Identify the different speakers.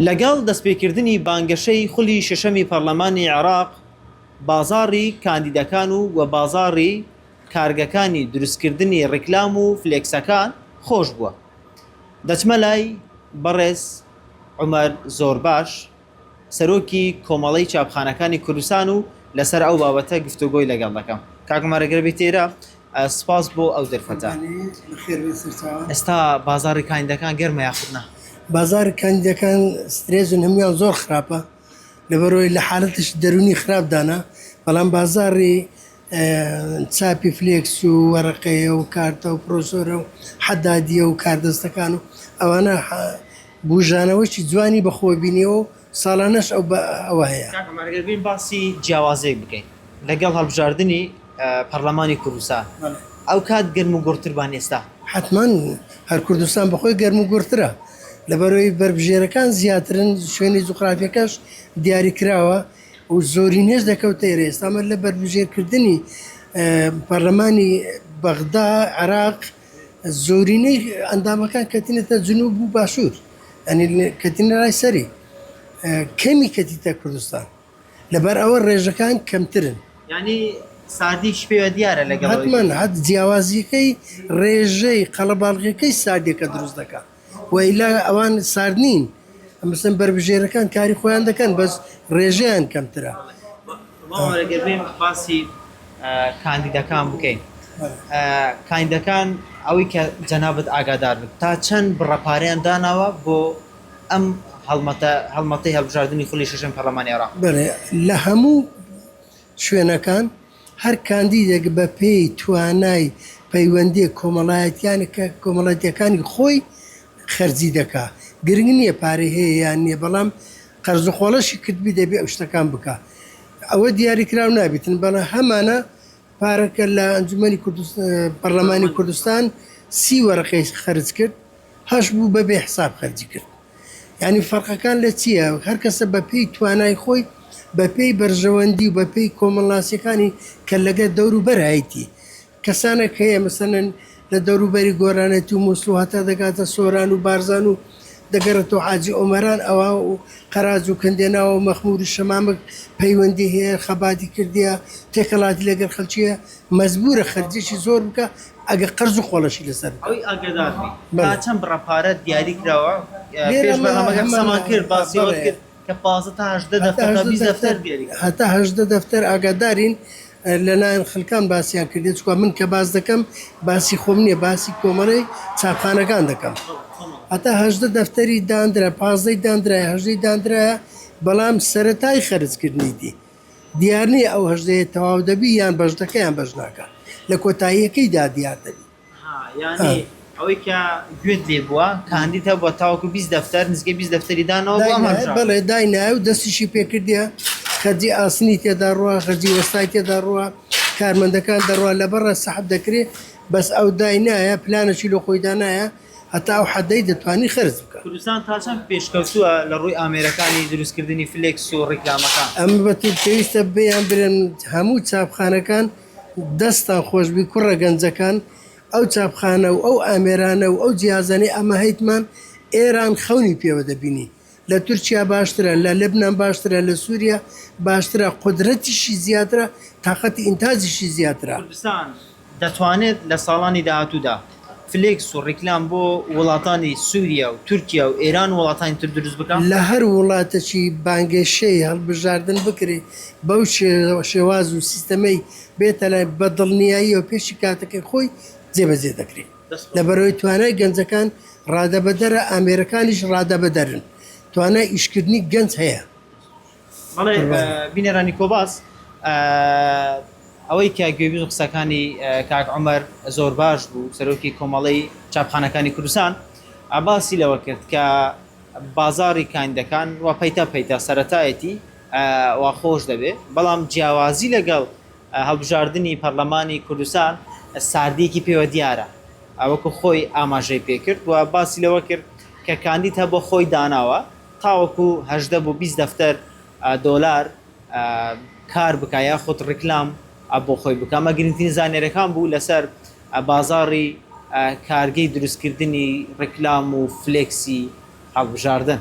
Speaker 1: لەگەڵ دەستپێکردنی بانگەشەی خولی شەشەمی پەرلەمانی عێراق بازاڕی کاندیدەکان و بازاڕی کارگەکانی دروستکردنی ڕیکلام و فلێکسەکان خۆش بووە. دەچمە لای بەڕێز عومەر زۆرباش سەرۆکی کۆمەڵەی چاپخانەکانی کوردستان و لەسەر ئەو بابەتە گفتوگۆی لەگەڵ دەکەم. کاک عومەر ئەگەر بێت تێرە سپاس بۆ ئەو دەرفەتە. ئێستا بازاڕی کاندیدەکان گەرمە یاخودنا؟
Speaker 2: بازار کاندیدەکان سترێزن هەمویان زۆر خراپە لەبەرەوەی لە حالەتش دەرونی خراپدانە، بەڵام بازاڕی چاپی فلێکس و وەرەقەیە و کارتە و پرۆسۆرە و حەدادیە و کاردەستەکان و ئەوانە بژانەوەی جوانی بەخۆ بینیەوە و ساڵانەش ئەوە هەیە.
Speaker 1: کاک عومەر ئەگەر بین باسی جیاوازەیەک بکەین لەگەڵ هەڵبژاردننی پەرلەمانی کوردستان، ئەو کات گەرم و گورتربان ئێستا
Speaker 2: حتمان هەر کوردستان بەخۆی گەرم و گورترە لەبەرەوەی بربژێرەکان زیاترن، شوێنی جوقرافیەکەش دیاریکراوە و زۆرینێش دەکەوتە ئێرە. ئێستامە لە بربژێرکردنی پەرلەمانی بەغدا عێراق زۆرینەی ئەندامەکان کەتینێتە جنوب و باشوور، ئەنی کەتینە لای سەری کەمی کەتیتە کوردستان، لەبەر ئەوە ڕێژەکان کەمترن.
Speaker 1: یعنی ساردیش پێوە دیارە لەگەڵ
Speaker 2: حتمەن هەت جیاوازیەکەی ڕێژەی قەڵەباڵغیەکەی ساردێکە دروست دەکات وإلا ئەوان سارد نین، مەسەن بربژێرەکان کاری خۆیان دەکەن بەس ڕێژەیان کەمترە.
Speaker 1: ئەگەر بێن باسی کاندیدەکان بکەین، کاندیدەکان ئەوەی کە جەنابەت ئاگادار بێت تا چەند بڕەپارەیان داناوە بۆ ئەم هەڵمەتەی هەڵبژاردننی خولی شەشەمی پەرلەمانی عێراق؟
Speaker 2: بەڵێ لە هەموو شوێنەکان هەر کاندیدێک بە پێی توانای پەیوەندی کۆمەڵایەتیەکانی خۆی خەرجی دەکا، گرنگ نییە پارەی هەیە یان نییە، بەڵام قەرزوخۆڵەشی کردبی دەبێ ئەو شتەکان بکە. ئەوە دیاریکراو نابێتن، بەڵام هەمانە پارەکە لە ئەنجومەنی پەرلەمانی کوردستان 30 وەرەقەی خەرج کرد، 8 بوو بەبێ حساب خەرجی کرد. یعنی فەرقەکان لە چییە؟ هەر کەسە بە پێی توانای خۆی، بە پێی بەرژەوەندی و بە پێی کۆمەڵاسیەکانی کە لەگە دەوروبەر هایتی کەسانێک هەیە مەسەنن لە دەوروبەری گۆرانەتی و مووسڵ هەتا دەگاتە سۆران و بارزان و دەگەڕێتەوە حاجی ئۆمەران، ئەوە و قەراج و کندێناوە و مەخموری شەمامک پەیوەندی هەیە، خەباتی کردیە، تێکەڵاتی لەگەر خەڵکیە، مەزبورە خەرجێکی زۆر بکە ئەگە قەرز و خۆڵەشی لەسەر
Speaker 1: ئەوی ئاگاداربی تا چەند بڕەپارە دیاری کراوە. پێش بەڵامەکە قسەمان کرد باسیەوە کرد کە 15 تا 18 دەفتەر 20 دەفتەر دیاری
Speaker 2: هەتا 18 دەفتەر ئاگادارین لەلایەن خەڵکان باسییان کردێت، چکە من کە باس دەکەم باسی خۆم نییە، باسی کۆمەڵەی چاپخانەکان دەکەم. هەتا 18 دەفتەری دانرا، 15 دانرایە، 18 دانرایە، بەڵام سەرەتای خەرجکردنیتی دیارنی ئەو 18 تەواو دەبی یان بەشدەکەیان بەش ناکە، لە کۆتاییەکەیدا دیار دەبی.
Speaker 1: یعنی ئەوەی کە گوێت لێ بووە کاندیدە بۆ تاوەکو 20 دەفتەر نزگە 20 دەفتەری دانەوە
Speaker 2: بەڵێ داینایە و دەستیشی پێکردیە، خەرجی ئاسنی تێدا ڕوە، خەرجی وەستای تێدا ڕوە، کارمەندەکان دەڕوە لەبەرە سەحب دەکرێت، بەس ئەو داینایە پلانەشی لە خۆیدانایە هەتا ئەو حەدەی دەتوانی خەرج بکە.
Speaker 1: کوردستان تا چەند پێشکەوتووە لە ڕووی ئامێرەکانی دروستکردنی فلێکس و ڕیکلامەکان؟
Speaker 2: ئەمە بەتون پێویستە بێیان برن هەموو چاپخانەکان دەستان خۆشببی کوڕە گەنجەکان، ئەو چاپخانە و ئەو ئامێرانە و ئەو جیازانەی ئەمە هەیتمان ئێران خەونی پێوە دەبینی، لە تورکیا باشترە، لە لەبنان باشترە، لە سووریا باشترە، قودرەتیشی زیاترە، تااقەتی ئینتاجیشی زیاترە.
Speaker 1: کوردستان دەتوانێت لە ساڵانی داهاتوودا فلێکس و ڕیکلام بۆ وڵاتانی سووریا و تورکیا و ئێران وڵاتانی تر دروست بکەن؟
Speaker 2: لە هەر وڵاتەکی بانگێشەی هەڵبژاردن بکرێ بەو شێواز و سیستەمەی بێتە لای بەدڵنیایی و پێشی کاتەکەی خۆی جێبەجێ دەکرێت، لەبەرەوەی توانای گەنجەکان ڕادەبەدەرە، ئامێرەکانیش ڕادەبەدەرن، توانای ئیشکردنی گەنج هەیە.
Speaker 1: بەڵێ بینێرانی کۆباس، ئەوەی کە گوێبیست و قسەکانی کاک عومەر زۆر باش بوو، سەرۆکی کۆمەڵەی چاپخانەکانی کوردستان، ئاباسی لەوە کرد کە بازاڕی کاندیدەکان وا پەیتە سەرەتایەتی وا خۆش دەبێت، بەڵام جیاوازی لەگەڵ هەڵبژاردننی پەرلەمانی کوردستان ساردیەکی پێوە دیارە، ئەوەکو خۆی ئاماژەی پێکرد و باسی لەوە کرد کە کاندیدە بۆ خۆی داناوە تاوەکو 18 بۆ 20 دەفتەر دۆلار کار بکە یا خۆت ڕیکلام بۆ خۆی بکە. ئەمە گرنگترین زانێرەکان بوو لەسەر بازاڕی کارگەی دروستکردنی ڕیکلام و فلێکسی هەڵبژاردن.